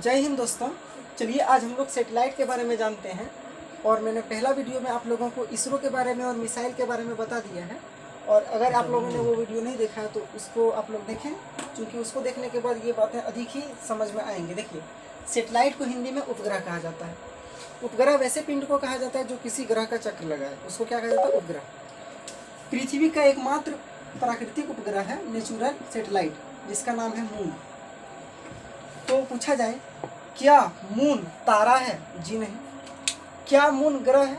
जय हिंद दोस्तों। चलिए आज हम लोग सेटेलाइट के बारे में जानते हैं। और मैंने पहला वीडियो में आप लोगों को इसरो के बारे में और मिसाइल के बारे में बता दिया है। और अगर आप लोगों ने वो वीडियो नहीं देखा है तो उसको आप लोग देखें, क्योंकि उसको देखने के बाद ये बातें अधिक ही समझ में आएंगे। देखिए, सेटेलाइट को हिंदी में उपग्रह कहा जाता है। उपग्रह वैसे पिंड को कहा जाता है जो किसी ग्रह का चक्र लगाए, उसको क्या कहा जाता है? उपग्रह। पृथ्वी का एकमात्र प्राकृतिक उपग्रह है नेचुरल सेटेलाइट, जिसका नाम है मून। तो पूछा जाए, क्या मून तारा है? जी नहीं। क्या मून ग्रह है?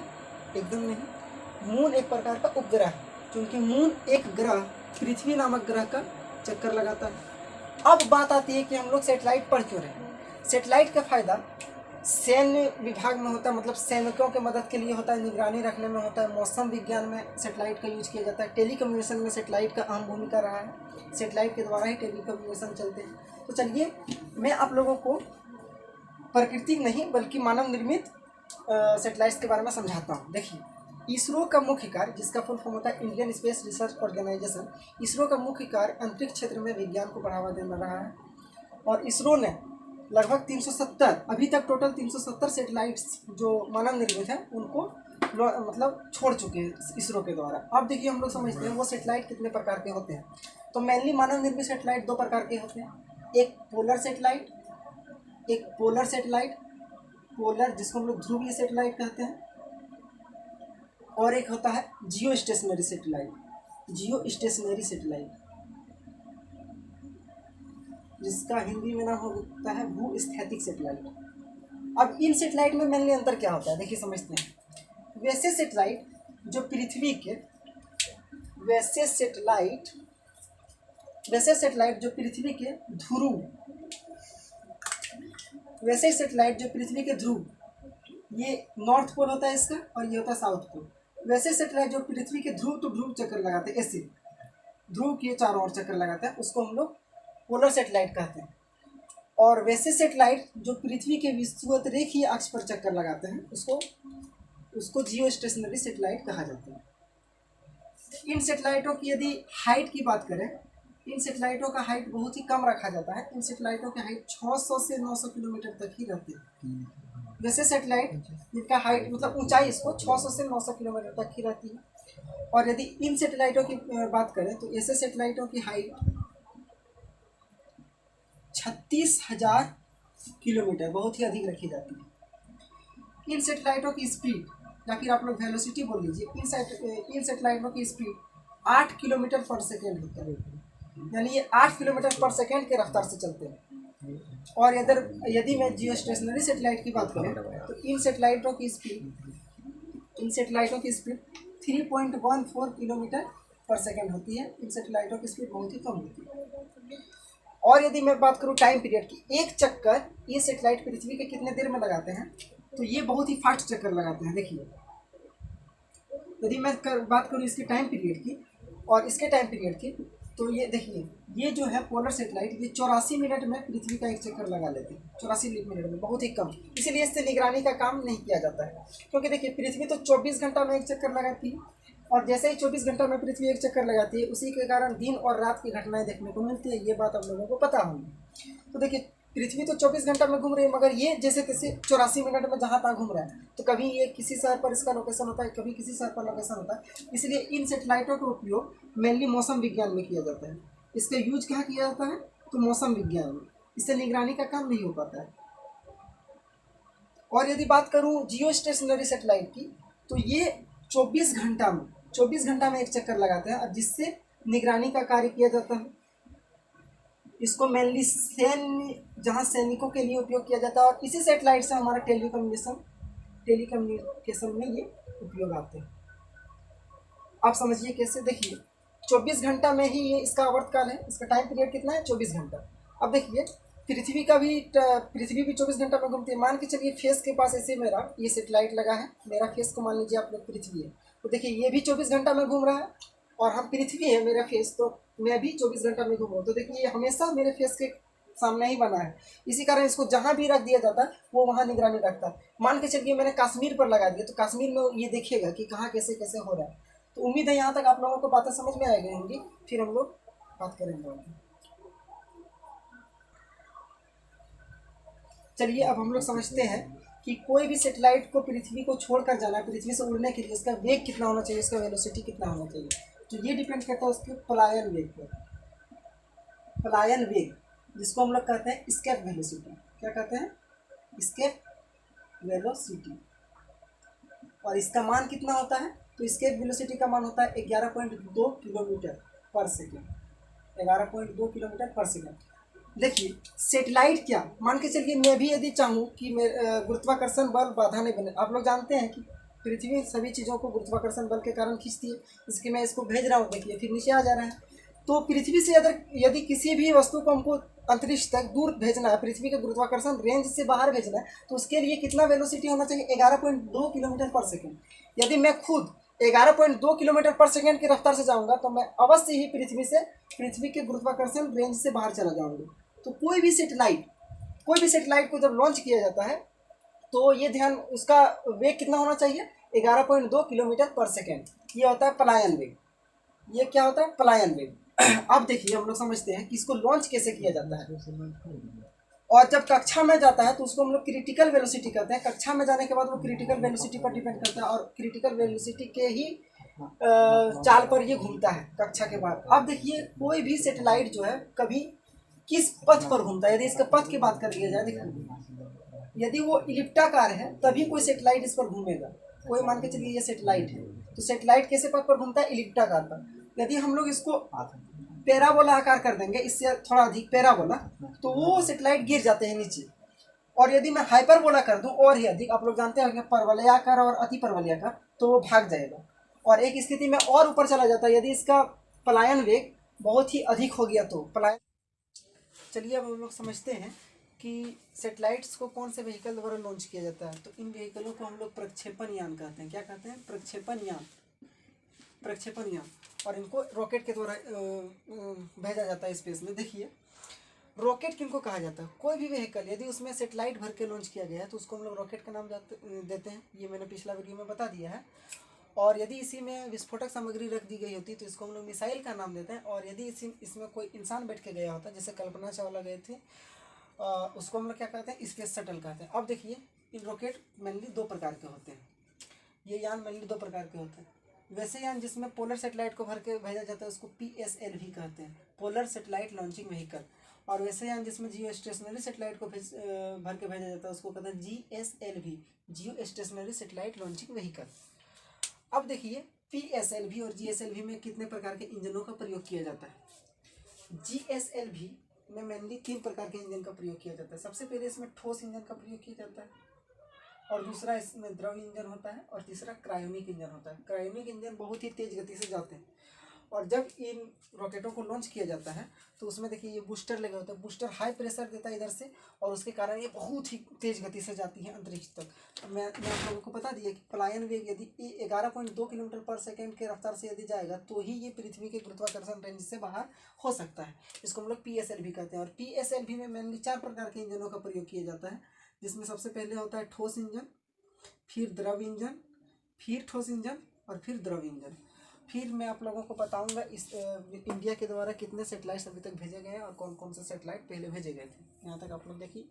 एकदम नहीं। मून एक प्रकार का उपग्रह है, क्योंकि मून एक ग्रह पृथ्वी नामक ग्रह का चक्कर लगाता है। अब बात आती है कि हम लोग सेटेलाइट पढ़ क्यों रहे हैं। सेटेलाइट का फायदा सैन्य विभाग में होता है, मतलब सैनिकों के मदद के लिए होता है, निगरानी रखने में होता है। मौसम विज्ञान में सेटेलाइट का यूज किया जाता है। टेलीकम्युनिकेशन में सेटेलाइट का अहम भूमिका रहा है। सेटेलाइट के द्वारा ही टेलीकम्युनिकेशन चलते हैं। तो चलिए मैं आप लोगों को प्राकृतिक नहीं बल्कि मानव निर्मित सेटेलाइट्स के बारे में समझाता हूँ। देखिए, इसरो का मुख्य कार्य, जिसका फुल फॉर्म होता है Indian space research organisation, ISRO का मुख्य कार्य अंतरिक्ष क्षेत्र में विज्ञान को बढ़ावा देना रहा है। और इसरो ने लगभग 370, अभी तक टोटल 370 सेटेलाइट्स जो मानव निर्मित हैं उनको मतलब छोड़ चुके हैं इसरो के द्वारा। अब देखिए, हम लोग समझते हैं वो सेटेलाइट कितने प्रकार के होते हैं। तो मेनली मानव निर्मित सेटेलाइट दो प्रकार के होते हैं। एक पोलर सेटेलाइट, पोलर जिसको हम लोग ध्रुवीय सेटेलाइट कहते हैं, और एक होता है जियो स्टेशनरी सेटेलाइट, जिसका हिंदी में नाम होता है भू स्थैतिक सेटेलाइट। अब इन सेटेलाइट में मेनली अंतर क्या होता है, देखिए समझते हैं। वैसे सेटेलाइट जो पृथ्वी के ध्रुव, ये नॉर्थ पोल होता है इसका, और ये होता है साउथ पोल। वैसे सेटेलाइट जो पृथ्वी के ध्रुव टू ध्रुव चक्कर लगाते हैं, ऐसे ध्रुव के चारों ओर चक्कर लगाते हैं, उसको हम लोग पोलर सेटेलाइट कहते हैं। और वैसे सेटेलाइट जो पृथ्वी के विषुवत रेखीय अक्ष पर चक्कर लगाते हैं, उसको जियो स्टेशनरी सेटेलाइट कहा जाता है। इन सेटेलाइटों की यदि हाइट की बात करें, इन सेटेलाइटों का हाइट बहुत ही कम रखा जाता है। इन सेटेलाइटों की हाइट 600 से 900 किलोमीटर तक ही रहती है। वैसे सेटेलाइट जिनका हाइट मतलब ऊंचाई इसको 600 से 900 किलोमीटर तक ही रहती है। और यदि इन सेटेलाइटों की बात करें तो ऐसे सेटेलाइटों की हाइट 36,000 किलोमीटर, बहुत ही अधिक रखी जाती है। इन सेटेलाइटों की स्पीड, या फिर आप लोग वेलोसिटी बोल लीजिए, इन सेटेलाइटों की स्पीड 8 किलोमीटर पर सेकेंड होता है, यानी ये 8 किलोमीटर पर सेकेंड के रफ्तार से चलते हैं। और यदि मैं जियो स्टेशनरी सेटेलाइट की बात करें तो इन सेटेलाइटों की स्पीड 3.14 किलोमीटर पर सेकेंड होती है। इन सेटेलाइटों की स्पीड बहुत ही कम होती है। और यदि मैं बात करूं टाइम पीरियड की, एक चक्कर ये सेटेलाइट पृथ्वी के कितने देर में लगाते हैं, तो ये बहुत ही फास्ट चक्कर लगाते हैं। देखिए, यदि मैं बात करूं इसके टाइम पीरियड की और इसके टाइम पीरियड की, तो ये देखिए, ये जो है पोलर सेटेलाइट, ये 84 मिनट में पृथ्वी का एक चक्कर लगा लेते हैं। 84 मिनट में, बहुत ही कम। इसीलिए इससे निगरानी का काम नहीं किया जाता है, क्योंकि देखिए पृथ्वी तो 24 घंटा में एक चक्कर लगाती है, और जैसे ही 24 घंटा में पृथ्वी एक चक्कर लगाती है, उसी के कारण दिन और रात की घटनाएं देखने को मिलती है। ये बात आप लोगों को पता होगी। तो देखिए, पृथ्वी तो 24 घंटा में घूम रही है, मगर ये जैसे तैसे 84 मिनट में जहाँ तहाँ घूम रहा है। तो कभी ये किसी शहर पर इसका लोकेशन होता है, कभी किसी शहर पर लोकेशन होता है। इसलिए इन सेटेलाइटों का उपयोग मेनली मौसम विज्ञान में किया जाता है। इसका यूज कहाँ किया जाता है? तो मौसम विज्ञान में। इससे निगरानी का काम नहीं हो पाता है। और यदि बात करूँ जियो स्टेशनरी सेटेलाइट की, तो ये 24 घंटा में एक चक्कर लगाते हैं, और जिससे निगरानी का कार्य किया जाता है। इसको मेनली जहाँ सैनिकों के लिए उपयोग किया जाता है, और इसी सेटेलाइट से हमारा टेलीकम्युनिकेशन में ये उपयोग आते हैं। आप समझिए कैसे। देखिए, 24 घंटा में ही ये इसका आवर्तकाल है, इसका टाइम पीरियड कितना है? 24 घंटा। अब देखिए, पृथ्वी भी 24 घंटा में घूमती है। मान के चलिए फेस के पास ऐसे मेरा ये सेटेलाइट लगा है, मेरा फेस को मान लीजिए आप लोग पृथ्वी है, तो देखिए ये भी 24 घंटा में घूम रहा है, और हम पृथ्वी है, मेरा फेस, तो मैं भी 24 घंटा में घूम रहा हूँ। तो देखिए, ये हमेशा मेरे फेस के सामने ही बना है। इसी कारण इसको जहाँ भी रख दिया जाता है वो वहाँ निगरानी रखता है। मान के चलिए मैंने कश्मीर पर लगा दिया, तो कश्मीर में ये देखेगा कि कहाँ कैसे कैसे हो रहा है। तो उम्मीद है यहाँ तक आप लोगों को बातें समझ में आ गई होंगी। फिर हम लोग बात करेंगे। चलिए अब हम लोग समझते हैं कि कोई भी सेटेलाइट को पृथ्वी को छोड़कर जाना है, पृथ्वी से उड़ने के लिए उसका वेग कितना होना चाहिए, उसका वेलोसिटी कितना होना चाहिए। तो ये डिपेंड करता है उसके पलायन वेग पर। पलायन वेग जिसको हम लोग कहते हैं एस्केप वेलोसिटी। क्या कहते हैं? Escape velocity. और इसका मान कितना होता है? तो एस्केप वेलोसिटी का मान होता है 11.2 किलोमीटर पर सेकेंड। 11.2 किलोमीटर पर सेकेंड। देखिए सेटेलाइट क्या, मान के चलिए मैं भी यदि चाहूँ कि गुरुत्वाकर्षण बल बाधा नहीं बने। आप लोग जानते हैं कि पृथ्वी सभी चीज़ों को गुरुत्वाकर्षण बल के कारण खींचती है। इसके मैं इसको भेज रहा हूँ, देखिए फिर नीचे आ जा रहा है। तो पृथ्वी से अगर यदि किसी भी वस्तु को हमको अंतरिक्ष तक दूर भेजना है, पृथ्वी के गुरुत्वाकर्षण रेंज से बाहर भेजना है, तो उसके लिए कितना वेलोसिटी होना चाहिए? 11.2 किलोमीटर पर सेकेंड। यदि मैं खुद 11.2 किलोमीटर पर सेकेंड की रफ्तार से जाऊंगा तो मैं अवश्य ही पृथ्वी के गुरुत्वाकर्षण रेंज से बाहर चला जाऊंगा। तो कोई भी सेटेलाइट को जब लॉन्च किया जाता है तो ये ध्यान, उसका वेग कितना होना चाहिए? 11.2 किलोमीटर पर सेकेंड। ये होता है पलायन वेग। ये क्या होता है? पलायन वेग। अब देखिए हम लोग समझते हैं कि इसको लॉन्च कैसे किया जाता है। और जब कक्षा में जाता है तो उसको हम लोग क्रिटिकल वेलोसिटी कहते हैं। कक्षा में जाने के बाद वो क्रिटिकल वेलोसिटी पर डिपेंड करता है और क्रिटिकल वेलोसिटी के ही चाल पर ये घूमता है कक्षा के बाद। अब देखिए कोई भी सेटेलाइट जो है कभी किस पथ पर घूमता है। यदि इसके पथ की बात कर लिया जाए, देखिए यदि वो इलिप्टाकार है तभी कोई सेटेलाइट इस पर घूमेगा। कोई मान के चलिए ये सेटेलाइट है, तो सेटेलाइट कैसे पथ पर घूमता है? इलिप्टाकार पर। यदि हम लोग इसको पैराबोला आकार कर देंगे, इससे थोड़ा अधिक पैराबोला, तो वो सेटेलाइट गिर जाते हैं नीचे। और यदि मैं हाइपरबोला कर दूं और ही अधिक, आप लोग जानते हैं परवलयाकार और अति परवलयाकार, तो वो भाग जाएगा। और एक स्थिति में और ऊपर चला जाता है यदि इसका पलायन वेग बहुत ही अधिक हो गया तो पलायन। चलिए अब हम लोग समझते हैं कि सेटेलाइट्स को कौन से व्हीकल द्वारा लॉन्च किया जाता है। तो इन व्हीकलों को हम लोग प्रक्षेपण यान कहते हैं। क्या कहते हैं? प्रक्षेपण यान। प्रक्षेपण यान। और इनको रॉकेट के द्वारा भेजा जाता है स्पेस में। देखिए रॉकेट किनको कहा जाता है? कोई भी व्हीकल यदि उसमें सेटेलाइट भर के लॉन्च किया गया है तो उसको हम लोग रॉकेट का नाम देते हैं। ये मैंने पिछला वीडियो में बता दिया है। और यदि इसी में विस्फोटक सामग्री रख दी गई होती तो इसको हम लोग मिसाइल का नाम देते हैं। और यदि इसमें कोई इंसान बैठ के गया होता, जैसे कल्पना चावला गए थे, उसको हम लोग क्या कहते हैं? स्पेस शटल कहते हैं। अब देखिए इन रॉकेट मेनली दो प्रकार के होते हैं। ये यान मेनली दो प्रकार के होते हैं। वैसे यान जिसमें पोलर सेटेलाइट को भर के भेजा जाता है उसको PSLV कहते हैं, पोलर सेटेलाइट लॉन्चिंग व्हीकल। और वैसे यान जिसमें जियो स्टेशनरी सेटेलाइट को भर के भेजा जाता है उसको कहते हैं GSLV, जियो स्टेशनरी सेटेलाइट लॉन्चिंग व्हीकल। अब देखिए PSLV और GSLV में कितने प्रकार के इंजनों का प्रयोग किया जाता है। GSLV में मेनली 3 प्रकार के इंजन का प्रयोग किया जाता है। सबसे पहले इसमें ठोस इंजन का प्रयोग किया जाता है, और दूसरा इसमें द्रव इंजन होता है, और तीसरा क्रायोनिक इंजन होता है। क्रायोनिक इंजन बहुत ही तेज गति से जाते हैं। और जब इन रॉकेटों को लॉन्च किया जाता है तो उसमें देखिए ये बूस्टर लगा होता है। बूस्टर हाई प्रेशर देता है इधर से, और उसके कारण ये बहुत ही तेज गति से जाती है अंतरिक्ष तक। तो मैं आप लोगों को बता दिया कि पलायन वेग यदि 11.2 किलोमीटर पर सेकेंड के रफ्तार से यदि जाएगा तो ही ये पृथ्वी के गुरुत्वाकर्षण रेंज से बाहर हो सकता है। इसको हम लोग PSLV कहते हैं। और PSLV में मेनली 4 प्रकार के इंजनों का प्रयोग किया जाता है, जिसमें सबसे पहले होता है ठोस इंजन, फिर द्रव इंजन, फिर ठोस इंजन, और फिर द्रव इंजन। फिर मैं आप लोगों को बताऊंगा इस इंडिया के द्वारा कितने सेटेलाइट्स अभी तक भेजे गए हैं और कौन कौन से सेटेलाइट पहले भेजे गए थे। यहाँ तक आप लोग देखिए।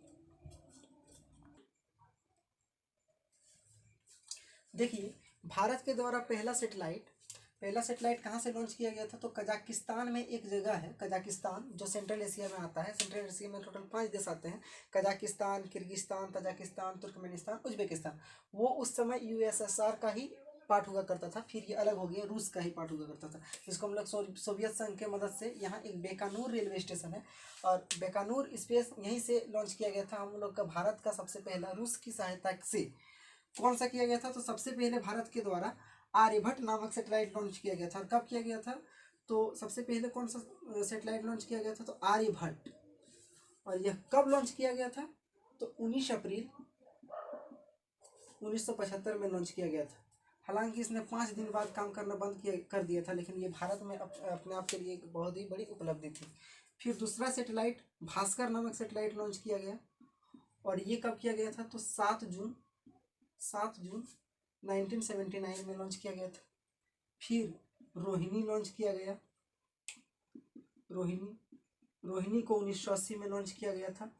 देखिए भारत के द्वारा पहला सेटेलाइट कहाँ से लॉन्च किया गया था? तो कजाकिस्तान में एक जगह है, कजाकिस्तान, जो सेंट्रल एशिया में आता है। सेंट्रल एशिया में टोटल 5 देश आते हैं, Kazakhstan, Kyrgyzstan, Tajikistan, Turkmenistan, Uzbekistan. वो उस समय USSR का ही पार्ट हुआ करता था, फिर ये अलग हो गया, रूस का ही पार्ट हुआ करता था। जिसको हम लोग सोवियत संघ के मदद से, यहाँ एक बेकानूर रेलवे स्टेशन है और बेकानूर स्पेस यहीं से लॉन्च किया गया था हम लोग का, भारत का सबसे पहला, रूस की सहायता से। कौन सा किया गया था? तो सबसे पहले भारत के द्वारा आर्यभट्ट नामक सेटेलाइट लॉन्च किया गया था। और कब किया गया था? तो सबसे पहले कौन सा सेटेलाइट लॉन्च किया गया था? तो आर्यभट्ट। और यह कब लॉन्च किया गया था? तो 19 अप्रैल 1975 में लॉन्च किया गया था। हालांकि इसने 5 दिन बाद काम करना बंद कर दिया था, लेकिन ये भारत में अपने आप के लिए एक बहुत ही बड़ी उपलब्धि थी। फिर दूसरा सेटेलाइट भास्कर नामक सेटेलाइट लॉन्च किया गया, और ये कब किया गया था? तो 7 जून 1979 में लॉन्च किया गया था। फिर रोहिणी लॉन्च किया गया, रोहिणी को 1980 में लॉन्च किया गया था।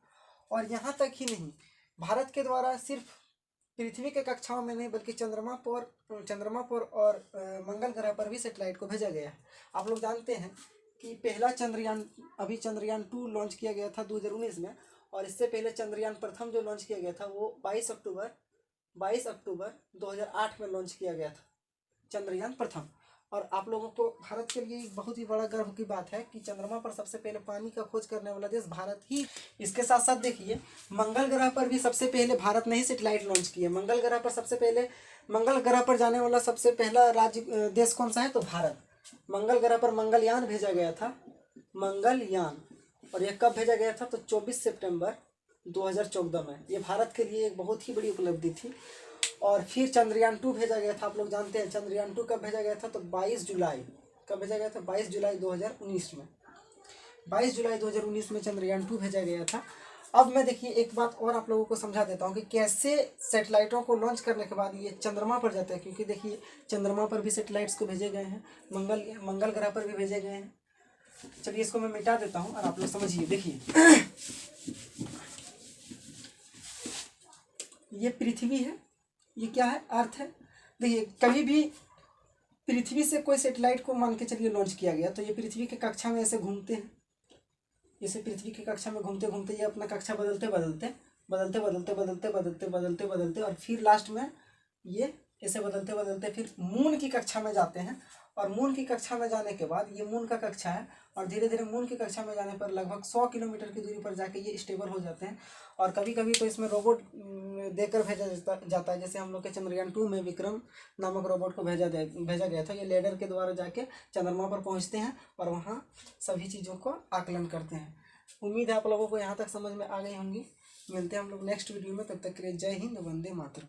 और यहाँ तक ही नहीं, भारत के द्वारा सिर्फ पृथ्वी के कक्षाओं में नहीं बल्कि चंद्रमा पर और मंगल ग्रह पर भी सेटेलाइट को भेजा गया है। आप लोग जानते हैं कि पहला चंद्रयान 2 लॉन्च किया गया था 2019 में, और इससे पहले चंद्रयान प्रथम जो लॉन्च किया गया था वो 22 अक्टूबर 2008 में लॉन्च किया गया था, चंद्रयान प्रथम। और आप लोगों को भारत के लिए एक बहुत ही बड़ा गर्व की बात है कि चंद्रमा पर सबसे पहले पानी का खोज करने वाला देश भारत ही। इसके साथ साथ देखिए, मंगल ग्रह पर भी सबसे पहले भारत ने ही सेटेलाइट लॉन्च की है। मंगल ग्रह पर जाने वाला सबसे पहला राज्य देश कौन सा है, तो भारत। मंगल ग्रह पर मंगलयान भेजा गया था, मंगलयान। और यह कब भेजा गया था, तो 24 सितंबर 2014 में। ये भारत के लिए एक बहुत ही बड़ी उपलब्धि थी। और फिर चंद्रयान 2 भेजा गया था। आप लोग जानते हैं चंद्रयान 2 कब भेजा गया था, तो 22 जुलाई। कब भेजा गया था, 22 जुलाई 2019 में। 22 जुलाई 2019 में चंद्रयान 2 भेजा गया था। अब मैं देखिए एक बात और आप लोगों को समझा देता हूँ कि कैसे सेटेलाइटों को लॉन्च करने के बाद ये चंद्रमा पर जाते हैं। क्योंकि देखिए, चंद्रमा पर भी सेटेलाइट्स को भेजे गए हैं, मंगल ग्रह पर भी भेजे गए हैं। चलिए इसको मैं मिटा देता हूँ और आप लोग समझिए। देखिए ये पृथ्वी है, ये क्या है, अर्थ है। देखिए, कभी भी पृथ्वी से कोई सेटेलाइट को मान के चलिए लॉन्च किया गया, तो ये पृथ्वी के कक्षा में ऐसे घूमते हैं। जैसे पृथ्वी की कक्षा में घूमते घूमते ये अपना कक्षा बदलते और फिर लास्ट में ये ऐसे बदलते फिर मून की कक्षा में जाते हैं। और मून की कक्षा में जाने के बाद, ये मून का कक्षा है, और धीरे धीरे मून की कक्षा में जाने पर लगभग 100 किलोमीटर की दूरी पर जाके ये स्टेबल हो जाते हैं। और कभी कभी तो इसमें रोबोट देकर भेजा जाता है। जैसे हम लोग के चंद्रयान 2 में विक्रम नामक रोबोट को भेजा गया था। ये लैडर के द्वारा जाके चंद्रमा पर पहुंचते हैं और वहाँ सभी चीज़ों को आकलन करते हैं। उम्मीद है आप लोगों को यहाँ तक समझ में आ गई होंगी। मिलते हैं हम लोग नेक्स्ट वीडियो में, तब तक के लिए जय हिंद, वंदे मातरम।